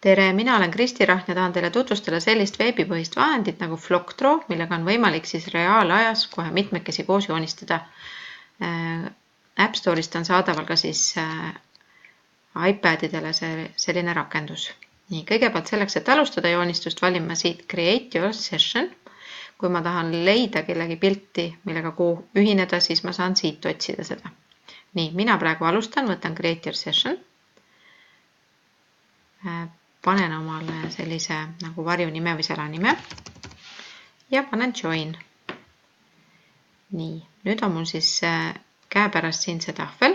Tere, mina olen Kristi Rahm ja tahan teile tutvustada sellist veebipõhist vahendit nagu Flockdraw, millega on võimalik siis reaalajas kohe mitmekesi koos joonistada. App Store'ist on saadaval ka siis iPadidele selline rakendus. Nii, kõigepealt selleks, et alustada joonistust, valin ma siit Create Your Session. Kui ma tahan leida kellegi pilti, millega ühineda, siis ma saan siit otsida seda. Nii, mina praegu alustan, võtan Create Your Session. Panen omale sellise nagu varjunime või salanime ja panen Join. Nii, nüüd on mul siis käepärast siin see tahvel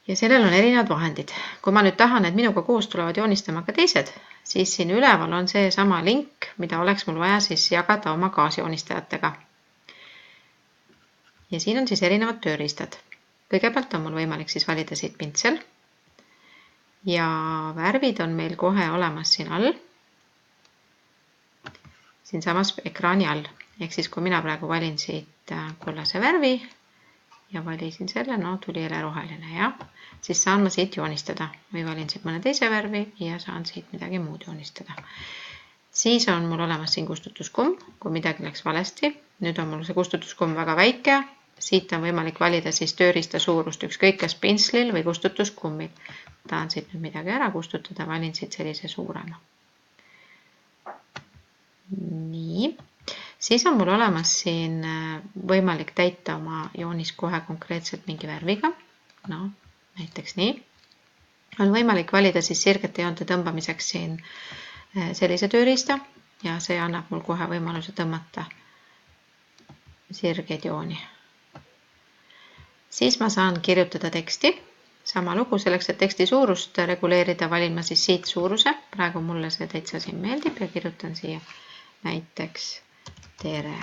ja sellel on erinevad vahendid. Kui ma nüüd tahan, et minuga koos tulevad joonistama ka teised, siis siin üleval on see sama link, mida oleks mul vaja siis jagada oma kaasjoonistajatega. Ja siin on siis erinevad tööriistad. Kõigepealt on mul võimalik siis valida siit pintsel. Ja värvid on meil kohe olemas siin all, siin samas ekraani all. Ehk siis kui mina praegu valin siit kollase värvi ja valisin selle, no tuli jälle roheline, ja siis saan ma siit joonistada või valin siit mõne teise värvi ja saan siit midagi muud joonistada. Siis on mul olemas siin kustutuskumm, kui midagi läks valesti. Nüüd on mul see kustutuskumm väga väike. Siit on võimalik valida siis tööriista suurust, ükskõik kas pintslil või kustutuskummil. Tahan siit nüüd midagi ära kustutada, valin siit sellise suurema. Nii, siis on mul olemas siin võimalik täita oma joonis kohe konkreetselt mingi värviga. No, näiteks nii. On võimalik valida siis sirgete joonte tõmbamiseks siin sellise tööriista ja see annab mul kohe võimaluse tõmmata sirgeid jooni. Siis ma saan kirjutada teksti. Sama lugu, selleks, et teksti suurust reguleerida, valin ma siis siit suuruse. Praegu mulle see täitsa siin meeldib ja kirjutan siia näiteks tere.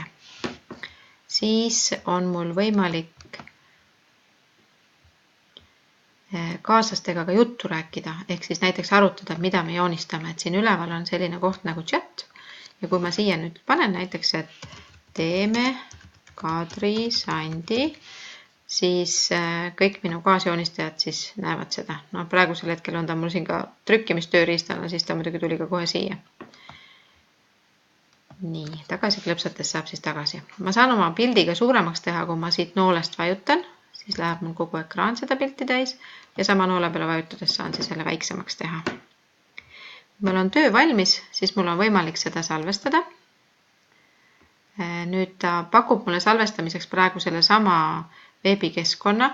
Siis on mul võimalik kaaslastega ka juttu rääkida, ehk siis näiteks arutada, mida me joonistame. Et siin üleval on selline koht nagu chat ja kui ma siia nüüd panen näiteks, et teeme Kadri Sandi, siis kõik minu kaasjoonistajad siis näevad seda. No praegusel hetkel on ta mul siin ka trükkimistööriistana, siis ta muidugi tuli ka kohe siia. Nii, tagasi klõpsates saab siis tagasi. Ma saan oma pildiga suuremaks teha, kui ma siit noolest vajutan, siis läheb mul kogu ekraan seda pilti täis ja sama noole peale vajutades saan siis selle väiksemaks teha. Kui mul on töö valmis, siis mul on võimalik seda salvestada. Nüüd ta pakub mulle salvestamiseks praegu selle sama veebikeskkonna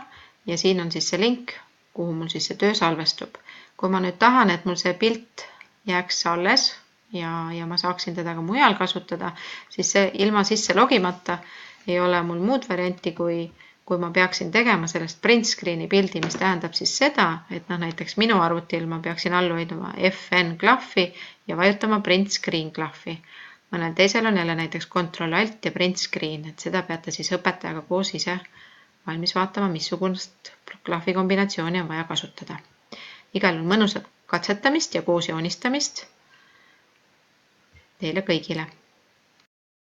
ja siin on siis see link, kuhu mul siis see töö salvestub. Kui ma nüüd tahan, et mul see pilt jääks alles ja ma saaksin teda ka mujal kasutada, siis see ilma sisse logimata ei ole mul muud varianti, kui ma peaksin tegema sellest print screen'i pildi, mis tähendab siis seda, et näiteks minu arvutil ma peaksin all hoidma FN klahvi ja vajutama print screen klahvi. Mõnel teisel on jälle näiteks Ctrl Alt ja print screen, et seda peate siis õpetajaga koos ise valmis vaatama, missugust klahvi kombinatsiooni on vaja kasutada. Igal on mõnusat katsetamist ja koos joonistamist teile kõigile.